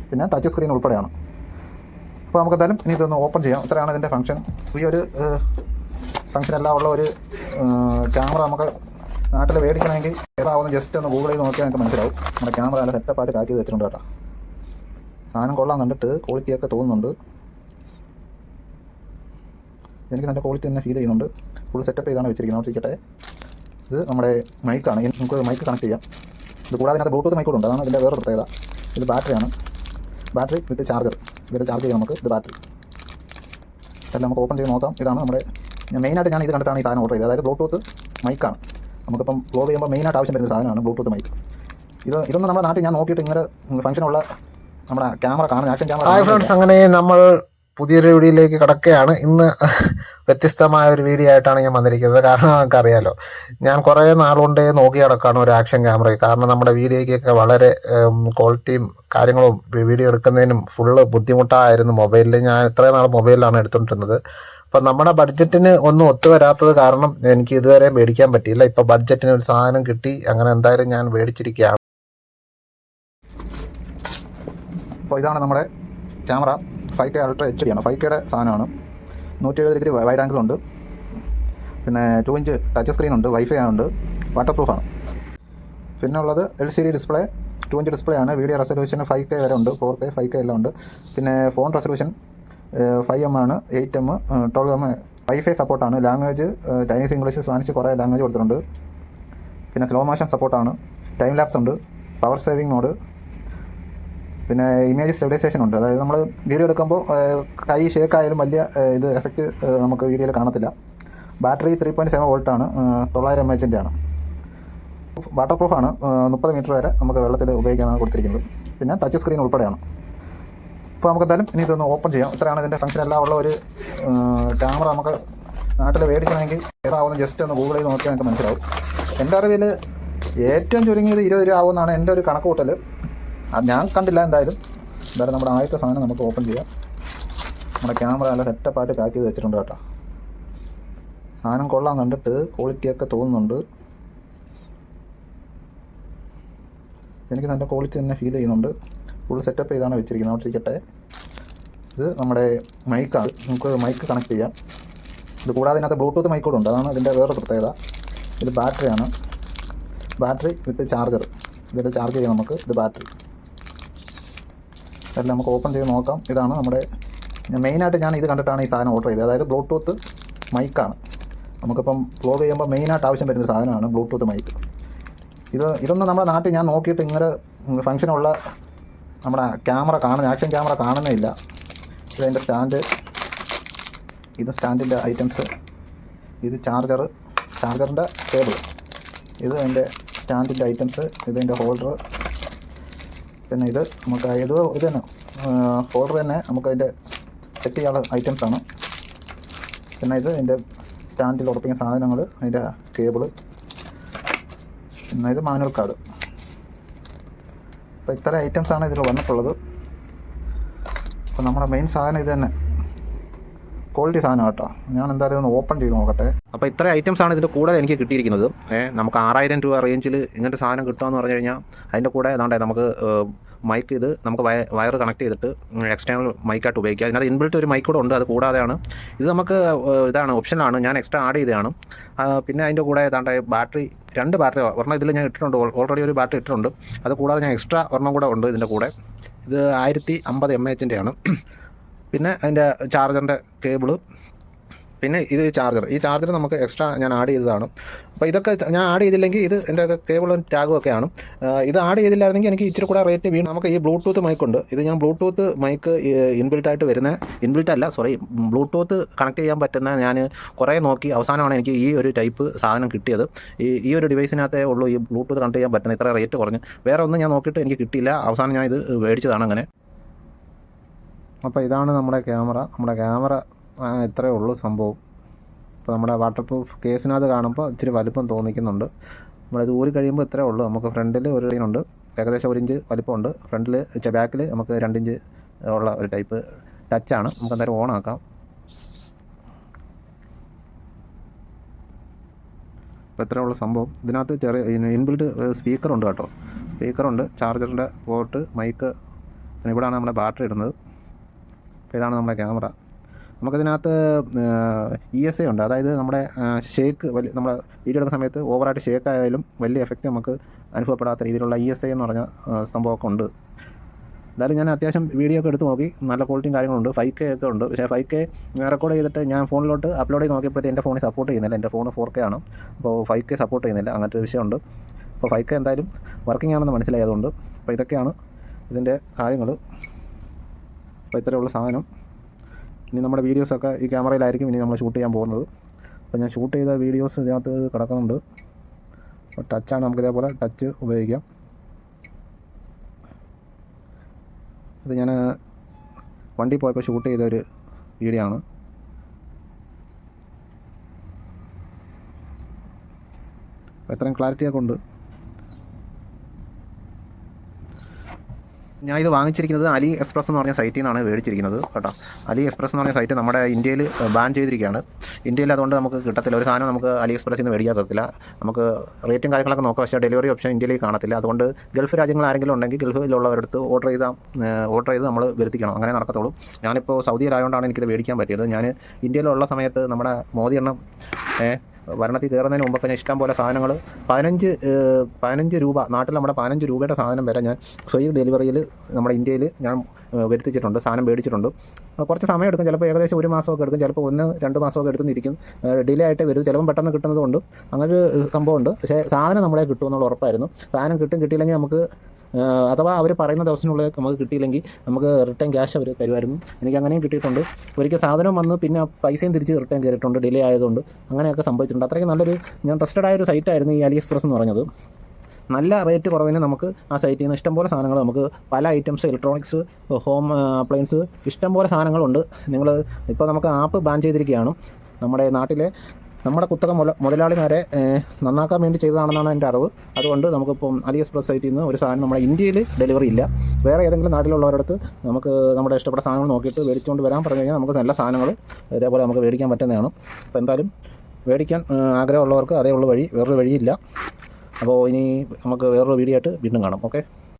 പിന്നെ touch screen ഉൾപ്പെടെയാണ്. അപ്പോൾ നമുക്ക് എന്തായാലും ഇനി ഇതൊന്ന് ഓപ്പൺ ചെയ്യാം. ഇത്രയാണ് ഇതിൻ്റെ ഫംഗ്ഷൻ. ഈ ഒരു ഫംഗ്ഷനെല്ലാം ഉള്ള ഒരു ക്യാമറ നമുക്ക് നാട്ടിൽ മേടിക്കണമെങ്കിൽ ഏതാവുന്ന ജസ്റ്റ് ഒന്ന് ഗൂഗിളിൽ നോക്കിയാൽ നമുക്ക് മനസ്സിലാവും. നമ്മുടെ ക്യാമറ നല്ല സെറ്റപ്പായിട്ട് പാക്ക് ചെയ്ത് വെച്ചിട്ടുണ്ട് കേട്ടോ. സാധനം കൊള്ളാൻ കണ്ടിട്ട് ക്വാളിറ്റിയൊക്കെ തോന്നുന്നുണ്ട്. എനിക്ക് നല്ല ക്വാളിറ്റി തന്നെ ഫീൽ ചെയ്യുന്നുണ്ട്. ഫുൾ സെറ്റപ്പ് ചെയ്താണ് വെച്ചിരിക്കുന്നത്. നോട്ടിരിക്കട്ടെ, ഇത് നമ്മുടെ മൈക്കാണ്. നമുക്ക് മൈക്ക് കണക്ട് ചെയ്യാം. ഇത് കൂടാതെ ഇതിനകത്ത് ബ്ലൂടൂത്ത് മൈക്ക് ഉണ്ട്. അതാണ് ഇതിൻ്റെ വേറൊരു പ്രത്യേകത. ഇത് ബാറ്ററിയാണ്. Battery with charger. ഇതിൽ ചാർജ് ചെയ്യാം നമുക്ക്. ഇത് ബാറ്ററി എല്ലാം നമുക്ക് ഓപ്പൺ ചെയ്ത് നോക്കാം. ഇതാണ് നമ്മുടെ മെയിനായിട്ട് ഞാൻ ഇത് കണ്ടിട്ടാണ് ഈ സാധനം ഓർഡർ ചെയ്തത്. അതായത് ബ്ലൂടൂത്ത് മൈക്കാണ്. നമുക്കിപ്പം വ്ലോഗ് ചെയ്യുമ്പോൾ മെയിനായിട്ട് ആവശ്യം വരുന്ന സാധനമാണ് ബ്ലൂടൂത്ത് മൈക്ക്. ഇതൊന്നും നമ്മുടെ നാട്ടിൽ ഞാൻ നോക്കിയിട്ട് ഇങ്ങനെ ഫംഗ്ഷനുള്ള നമ്മുടെ ക്യാമറ കാണുന്ന ആക്ഷൻ ക്യാമറ. ഹായ് ഫ്രണ്ട്സ്, അങ്ങനെ നമ്മൾ പുതിയൊരു വീഡിയോയിലേക്ക് കടക്കുകയാണ്. ഇന്ന് വ്യത്യസ്തമായ ഒരു വീഡിയോ ആയിട്ടാണ് ഞാൻ വന്നിരിക്കുന്നത്. കാരണം നമുക്കറിയാലോ, ഞാൻ കുറേ നാളുകൊണ്ടേ നോക്കി കിടക്കുകയാണ് ഒരു ആക്ഷൻ ക്യാമറ. കാരണം നമ്മുടെ വീഡിയോയ്ക്കൊക്കെ വളരെ ക്വാളിറ്റിയും കാര്യങ്ങളും വീഡിയോ എടുക്കുന്നതിനും ഫുള്ള് ബുദ്ധിമുട്ടായിരുന്നു മൊബൈലിൽ. ഞാൻ ഇത്രയും നാൾ മൊബൈലിലാണ് എടുത്തുകൊണ്ടിരുന്നത്. അപ്പം നമ്മുടെ ബഡ്ജറ്റിന് ഒന്നും ഒത്തുവരാത്തത് കാരണം എനിക്ക് ഇതുവരെ മേടിക്കാൻ പറ്റിയില്ല. ഇപ്പം ബഡ്ജറ്റിന് ഒരു സാധനം കിട്ടി. അങ്ങനെ എന്തായാലും ഞാൻ മേടിച്ചിരിക്കുകയാണ്. അപ്പോൾ ഇതാണ് നമ്മുടെ ക്യാമറ. 5K അൾട്രാ HD ആണ്. 5Kയുടെ സാധനമാണ്. 170 ഡിഗ്രി വൈഡ് ആംഗിൾ ഉണ്ട്. പിന്നെ 2 ഇഞ്ച് ടച്ച് സ്ക്രീൻ ഉണ്ട്. വൈഫൈ ഉണ്ട്. വാട്ടർ പ്രൂഫാണ്. പിന്നെ ഉള്ളത് LCD ഡിസ്പ്ലേ. 2 ഇഞ്ച് ഡിസ്പ്ലേ ആണ്. വീഡിയോ റെസൊല്യൂഷൻ 5K വരെ ഉണ്ട്. 4K 5K എല്ലാം ഉണ്ട്. പിന്നെ ഫോൺ റെസൊല്യൂഷൻ 5M ആണ്. 8M 12M. വൈഫൈ സപ്പോർട്ടാണ്. ലാംഗ്വേജ് ചൈനീസ്, ഇംഗ്ലീഷ്, സ്പാനിഷ് കുറേ ലാംഗ്വേജ് കൊടുത്തിട്ടുണ്ട്. പിന്നെ സ്ലോ മോഷൻ സപ്പോർട്ടാണ്. ടൈം ലാപ്സ് ഉണ്ട്. Power saving mode. പിന്നെ ഇമേജ് സ്റ്റെബിലൈസേഷൻ ഉണ്ട്. അതായത് നമ്മൾ വീഡിയോ എടുക്കുമ്പോൾ കൈ ഷേക്ക് ആയാലും വലിയ ഇത് എഫക്റ്റ് നമുക്ക് വീഡിയോയിൽ കാണത്തില്ല. ബാറ്ററി 3.7 വോൾട്ടാണ്. 900 mAh ആണ്. വാട്ടർ പ്രൂഫാണ്. 30 മീറ്റർ വരെ നമുക്ക് വെള്ളത്തിൽ ഉപയോഗിക്കാനാണ് കൊടുത്തിരിക്കുന്നത്. പിന്നെ ടച്ച് സ്ക്രീൻ ഉൾപ്പെടെയാണ്. അപ്പോൾ നമുക്ക് എന്തായാലും ഇനി ഇതൊന്ന് ഓപ്പൺ ചെയ്യാം. ഇത്രയാണ് ഇതിൻ്റെ ഫംഗ്ഷൻ എല്ലാം ഉള്ള ഒരു ക്യാമറ. നമുക്ക് നാട്ടിൽ മേടിക്കണമെങ്കിൽ ഏതാവുന്ന ജസ്റ്റ് ഒന്ന് ഗൂഗിളിൽ നോക്കിയാൽ നമുക്ക് മനസ്സിലാവും. എൻ്റെ അറിവിൽ ഏറ്റവും ചുരുങ്ങിയത് 20 രൂപ ആവുമെന്നാണ് എൻ്റെ ഒരു കണക്ക് കൂട്ടൽ. അത് ഞാൻ കണ്ടില്ല. എന്തായാലും നമ്മുടെ ആദ്യത്തെ സാധനം നമുക്ക് ഓപ്പൺ ചെയ്യാം. നമ്മുടെ ക്യാമറ നല്ല സെറ്റപ്പായിട്ട് പാക്ക് ചെയ്ത് വെച്ചിട്ടുണ്ട് കേട്ടോ. സാധനം കൊള്ളാൻ കണ്ടിട്ട് ക്വാളിറ്റിയൊക്കെ തോന്നുന്നുണ്ട്. എനിക്ക് നല്ല ക്വാളിറ്റി തന്നെ ഫീൽ ചെയ്യുന്നുണ്ട്. ഫുൾ സെറ്റപ്പ് ചെയ്താണ് വെച്ചിരിക്കുന്നത്. നോട്ടിരിക്കട്ടെ, ഇത് നമ്മുടെ മൈക്കാണ്. നമുക്ക് മൈക്ക് കണക്ട് ചെയ്യാം. ഇത് കൂടാതെ ഇതിനകത്ത് ബ്ലൂടൂത്ത് മൈക്ക് കൂടെ ഉണ്ട്. അതാണ് ഇതിൻ്റെ വേറൊരു പ്രത്യേകത. ഇത് ബാറ്ററിയാണ്. Battery with charger. ഇതിൽ ചാർജ് ചെയ്യാം നമുക്ക്. ഇത് ബാറ്ററി എല്ലാം നമുക്ക് ഓപ്പൺ ചെയ്ത് നോക്കാം. ഇതാണ് നമ്മുടെ മെയിനായിട്ട് ഞാൻ ഇത് കണ്ടിട്ടാണ് ഈ സാധനം ഓർഡർ ചെയ്തത്. അതായത് ബ്ലൂടൂത്ത് മൈക്കാണ്. നമുക്കിപ്പം വ്ലോഗ് ചെയ്യുമ്പോൾ മെയിനായിട്ട് ആവശ്യം വരുന്നൊരു സാധനമാണ് ബ്ലൂടൂത്ത് മൈക്ക്. ഇതൊന്നും നമ്മുടെ നാട്ടിൽ ഞാൻ നോക്കിയിട്ട് ഇങ്ങനെ ഫംഗ്ഷനുള്ള നമ്മുടെ ക്യാമറ കാണുന്ന ആക്ഷൻ ക്യാമറ കാണുന്നേ ഇല്ല. ഇതിൻ്റെ സ്റ്റാൻഡ്, ഇത് സ്റ്റാൻഡിൻ്റെ ഐറ്റംസ്, ഇത് ചാർജറിൻ്റെ കേബിൾ, ഇത് അതിൻ്റെ സ്റ്റാൻഡിൻ്റെ ഐറ്റംസ്, ഇതിൻ്റെ ഹോൾഡർ. പിന്നെ ഇത് നമുക്ക് ഇത് തന്നെ ഹോൾഡർ തന്നെ നമുക്ക് അതിൻ്റെ സെറ്റ് ചെയ്യാനുള്ള ഐറ്റംസാണ്. പിന്നെ ഇത് അതിൻ്റെ സ്റ്റാൻഡിൽ ഉറപ്പിക്കുന്ന സാധനങ്ങൾ, അതിൻ്റെ കേബിള്. പിന്നെ ഇത് മാനുവൽ കാർഡ്. അപ്പോൾ ഇത്ര ഐറ്റംസാണ് ഇതിൽ വന്നിട്ടുള്ളത്. അപ്പോൾ നമ്മുടെ മെയിൻ സാധനം ഇത് തന്നെ, ക്വാളിറ്റി സാധനം കേട്ടോ. ഞാൻ എന്തായാലും ഒന്ന് ഓപ്പൺ ചെയ്ത് നോക്കട്ടെ. അപ്പോൾ ഇത്ര ഐറ്റംസാണ് ഇതിൻ്റെ കൂടെ എനിക്ക് കിട്ടിയിരിക്കുന്നത്. നമുക്ക് 6000 രൂപ റേഞ്ചിൽ ഇങ്ങനത്തെ സാധനം കിട്ടുകയെന്ന് പറഞ്ഞു കഴിഞ്ഞാൽ അതിൻ്റെ കൂടെ ഏതാണ്ട് നമുക്ക് മൈക്ക്, ഇത് നമുക്ക് വയർ കണക്ട് ചെയ്തിട്ട് എക്സ്റ്റേണൽ മൈക്കായിട്ട് ഉപയോഗിക്കാം. അതിനകത്ത് ഇൻബിൽറ്റ് ഒരു മൈക്ക് കൂടെ ഉണ്ട്. അത് കൂടാതെയാണ് ഇത് നമുക്ക് ഇതാണ് ഓപ്ഷനാണ്. ഞാൻ എക്സ്ട്രാ ആഡ് ചെയ്തതാണ്. പിന്നെ അതിൻ്റെ കൂടെ ഏതാണ്ട് ബാറ്ററി, 2 ബാറ്ററി, ഒരെണ്ണം ഇതിൽ ഞാൻ ഇട്ടിട്ടുണ്ട്. ഓൾറെഡി ഒരു ബാറ്ററി ഇട്ടിട്ടുണ്ട്. അത് കൂടാതെ ഞാൻ എക്സ്ട്രാ ഒരെണ്ണം കൂടെ ഉണ്ട് ഇതിൻ്റെ കൂടെ. ഇത് 1050 mAh ആണ്. പിന്നെ അതിൻ്റെ ചാർജറിൻ്റെ കേബിള്, പിന്നെ ഇത് ഈ ചാർജർ നമുക്ക് എക്സ്ട്രാ ഞാൻ ആഡ് ചെയ്തതാണ്. അപ്പോൾ ഇതൊക്കെ ഞാൻ ആഡ് ചെയ്തില്ലെങ്കിൽ ഇത് എൻ്റെ കേബിളും ടാഗും ഒക്കെയാണ്. ഇത് ആഡ് ചെയ്തില്ലായിരുന്നെങ്കിൽ എനിക്ക് ഇച്ചിരി കൂടെ റേറ്റ് വീണ്ടും. നമുക്ക് ഈ ബ്ലൂടൂത്ത് മൈക്കുണ്ട്. ഇത് ഞാൻ ബ്ലൂടൂത്ത് മൈക്ക് ഇൻബിൽട്ടായിട്ട് വരുന്ന, ബ്ലൂടൂത്ത് കണക്ട് ചെയ്യാൻ പറ്റുന്ന ഞാൻ കുറേ നോക്കി അവസാനമാണ് എനിക്ക് ഈ ഒരു ടൈപ്പ് സാധനം കിട്ടിയത്. ഈ ഒരു ഡിവൈസിനകത്തേ ഉള്ളൂ ഈ ബ്ലൂടൂത്ത് കണക്ട് ചെയ്യാൻ പറ്റുന്ന ഇത്ര റേറ്റ് കുറഞ്ഞ്. വേറെ ഒന്നും ഞാൻ നോക്കിയിട്ട് എനിക്ക് കിട്ടിയില്ല. അവസാനം ഞാൻ ഇത് മേടിച്ചതാണ് അങ്ങനെ. അപ്പോൾ ഇതാണ് നമ്മുടെ ക്യാമറ. ഇത്രയേ ഉള്ളൂ സംഭവം. ഇപ്പോൾ നമ്മുടെ വാട്ടർ പ്രൂഫ് കേസിനകത്ത് കാണുമ്പോൾ ഇച്ചിരി വലുപ്പം തോന്നിക്കുന്നുണ്ട്. നമ്മളിത് ഊരി കഴിയുമ്പോൾ ഇത്രയേ ഉള്ളൂ. നമുക്ക് ഫ്രണ്ടിൽ ഒരു ലൈനുണ്ട്, ഏകദേശം 1 ഇഞ്ച് വലിപ്പമുണ്ട്. ബാക്കിൽ നമുക്ക് 2 ഇഞ്ച് ഉള്ള ഒരു ടൈപ്പ് ടച്ചാണ്. നമുക്ക് എന്തായാലും ഓൺ ആക്കാം. അപ്പോൾ ഇത്രയുള്ള സംഭവം. ഇതിനകത്ത് ചെറിയ ഇൻബിൽറ്റ് സ്പീക്കറുണ്ട് കേട്ടോ. സ്പീക്കറുണ്ട്, ചാർജറിൻ്റെ പോർട്ട്, മൈക്ക്, പിന്നെ ഇവിടെയാണ് നമ്മുടെ ബാറ്ററി ഇടുന്നത്. അപ്പോൾ ഇതാണ് നമ്മുടെ ക്യാമറ. നമുക്കിതിനകത്ത് ESA ഉണ്ട്, അതായത് നമ്മുടെ ഷേക്ക് വലിയ നമ്മുടെ വീഡിയോ എടുക്കുന്ന സമയത്ത് ഓവറായിട്ട് ഷേക്ക് ആയാലും വലിയ എഫക്റ്റ് നമുക്ക് അനുഭവപ്പെടാത്ത രീതിയിലുള്ള ESA എന്ന് പറഞ്ഞ സംഭവമൊക്കെ ഉണ്ട്. എന്തായാലും ഞാൻ അത്യാവശ്യം വീഡിയോ ഒക്കെ എടുത്ത് നോക്കി, നല്ല ക്വാളിറ്റിയും കാര്യങ്ങളുണ്ട്. 5K ഒക്കെ ഉണ്ട്. പക്ഷേ 5K റെക്കോർഡ് ചെയ്തിട്ട് ഞാൻ ഫോണിലോട്ട് അപ്ലോഡ് ചെയ്ത് നോക്കിയപ്പോഴത്തേക്ക് എൻ്റെ ഫോണിൽ സപ്പോർട്ട് ചെയ്യുന്നില്ല. എൻ്റെ ഫോൺ 4K ആണ്, അപ്പോൾ 5K സപ്പോർട്ട് ചെയ്യുന്നില്ല. അങ്ങനത്തെ ഒരു വിഷയമുണ്ട്. അപ്പോൾ 5K എന്തായാലും വർക്കിംഗ് ആണെന്ന് മനസ്സിലായതുകൊണ്ട് അപ്പോൾ ഇതൊക്കെയാണ് ഇതിൻ്റെ കാര്യങ്ങൾ. അപ്പോൾ ഇത്രയുള്ള സാധനം. ഇനി നമ്മുടെ വീഡിയോസൊക്കെ ഈ ക്യാമറയിലായിരിക്കും ഇനി നമ്മൾ ഷൂട്ട് ചെയ്യാൻ പോകുന്നത്. അപ്പോൾ ഞാൻ ഷൂട്ട് ചെയ്ത വീഡിയോസ് ഇതിനകത്ത് കിടക്കുന്നുണ്ട്. അപ്പോൾ ടച്ചാണ്, നമുക്ക് ഇതേപോലെ ടച്ച് ഉപയോഗിക്കാം. ഇത് ഞാൻ വണ്ടി പോയപ്പോൾ ഷൂട്ട് ചെയ്ത ഒരു വീഡിയോ ആണ്. അപ്പോൾ എത്രയും ക്ലാരിറ്റിയൊക്കെ ഉണ്ട്. ഞാൻ ഇത് വാങ്ങിച്ചിരിക്കുന്നത് അലി എക്സ്പ്രസ് എന്ന് പറഞ്ഞ സൈറ്റിൽ നിന്നാണ് മേടിച്ചിരിക്കുന്നത് കേട്ടോ. അലി എക്സ്പ്രസ് എന്ന് പറഞ്ഞ സൈറ്റ് നമ്മുടെ ഇന്ത്യയിൽ ബാൻ ചെയ്തിരിക്കുകയാണ്. ഇന്ത്യയിൽ അതുകൊണ്ട് നമുക്ക് കിട്ടത്തില്ല, ഒരു സാധനം നമുക്ക് അലി എക്സ്പ്രസ്സിൽ നിന്ന് മേടിക്കാൻ പറ്റത്തില്ല. നമുക്ക് റേറ്റും കാര്യങ്ങളൊക്കെ നോക്കാം, പക്ഷേ ഡെലിവറി ഓപ്ഷൻ ഇന്ത്യയിൽ കാണത്തില്ല. അതുകൊണ്ട് ഗൾഫ് രാജ്യങ്ങൾ ആരെങ്കിലും ഉണ്ടെങ്കിൽ ഗൾഫിലുള്ളവരടുത്ത് ഓർഡർ ചെയ്ത് നമ്മൾ വരുത്തിക്കണം, അങ്ങനെ നടക്കത്തുള്ളൂ. ഞാനിപ്പോൾ സൗദിയിലായതുകൊണ്ടാണ് എനിക്കിത് മേടിക്കാൻ പറ്റിയത്. ഞാൻ ഇന്ത്യയിലുള്ള സമയത്ത് നമ്മുടെ മോദി എണ്ണം ഭരണത്തിൽ കയറുന്നതിന് മുമ്പൊക്കെ ഞാൻ ഇഷ്ടം പോലെ സാധനങ്ങൾ 15 രൂപ, നാട്ടിൽ നമ്മുടെ 15 രൂപയുടെ സാധനം വരെ ഞാൻ ഫ്രീ ഡെലിവറിയിൽ നമ്മുടെ ഇന്ത്യയിൽ ഞാൻ വരുത്തിച്ചിട്ടുണ്ട്, സാധനം മേടിച്ചിട്ടുണ്ട്. കുറച്ച് സമയം എടുക്കും, ചിലപ്പോൾ ഏകദേശം 1 മാസമൊക്കെ എടുക്കും, ചിലപ്പോൾ 1-2 മാസമൊക്കെ എടുത്തുന്നിരിക്കും. ഡിലേ ആയിട്ട് വരും, ചിലപ്പോൾ പെട്ടെന്ന് കിട്ടുന്നതുകൊണ്ട് അങ്ങനൊരു സംഭവമുണ്ട്. പക്ഷേ സാധനം നമ്മളെ കിട്ടുമെന്നുള്ള ഉറപ്പായിരുന്നു. സാധനം കിട്ടിയില്ലെങ്കിൽ നമുക്ക് അഥവാ അവർ പറയുന്ന ദിവസത്തിനുള്ളിൽ നമുക്ക് കിട്ടിയില്ലെങ്കിൽ നമുക്ക് റിട്ടേൺ ക്യാഷ് അവർ തരുമായിരുന്നു. എനിക്ക് അങ്ങനെയും കിട്ടിയിട്ടുണ്ട്. ഒരിക്കൽ സാധനം വന്ന് പിന്നെ പൈസയും തിരിച്ച് റിട്ടേൺ കയറിയിട്ടുണ്ട്, ഡിലേ ആയതുകൊണ്ട്. അങ്ങനെയൊക്കെ സംഭവിച്ചിട്ടുണ്ട്. അത്രയ്ക്ക് നല്ലൊരു ഞാൻ ട്രസ്റ്റഡ് ആയൊരു സൈറ്റായിരുന്നു ഈ അലി എക്സ്പ്രസ് എന്ന് പറഞ്ഞത്. നല്ല റേറ്റ് കുറവിന് നമുക്ക് ആ സൈറ്റിൽ നിന്ന് ഇഷ്ടംപോലെ സാധനങ്ങൾ, നമുക്ക് പല ഐറ്റംസ്, ഇലക്ട്രോണിക്സ്, ഹോം അപ്ലയൻസ്, ഇഷ്ടംപോലെ സാധനങ്ങളുണ്ട്. നിങ്ങൾ ഇപ്പോൾ നമുക്ക് ആപ്പ് ബാൻ ചെയ്തിരിക്കുകയാണ്. നമ്മുടെ നാട്ടിലെ നമ്മുടെ കുത്തക മുതലാളിമാരെ നന്നാക്കാൻ വേണ്ടി ചെയ്തതാണെന്നാണ് എൻ്റെ അറിവ്. അതുകൊണ്ട് നമുക്കിപ്പം അലി എക്സ്പ്രസ് സൈറ്റിൽ നിന്ന് ഒരു സാധനം നമ്മുടെ ഇന്ത്യയിൽ ഡെലിവറി ഇല്ല. വേറെ ഏതെങ്കിലും നാട്ടിലുള്ളവരടുത്ത് നമുക്ക് നമ്മുടെ ഇഷ്ടപ്പെട്ട സാധനങ്ങൾ നോക്കിയിട്ട് മേടിച്ചുകൊണ്ട് വരാൻ പറഞ്ഞു കഴിഞ്ഞാൽ നമുക്ക് നല്ല സാധനങ്ങൾ ഇതേപോലെ നമുക്ക് മേടിക്കാൻ പറ്റുന്നതാണ്. അപ്പോൾ എന്തായാലും മേടിക്കാൻ ആഗ്രഹമുള്ളവർക്ക് അതേ ഉള്ള വഴി, വേറൊരു വഴിയില്ല. അപ്പോൾ ഇനി നമുക്ക് വേറൊരു വീഡിയോ ആയിട്ട് വീണ്ടും കാണാം. ഓക്കെ.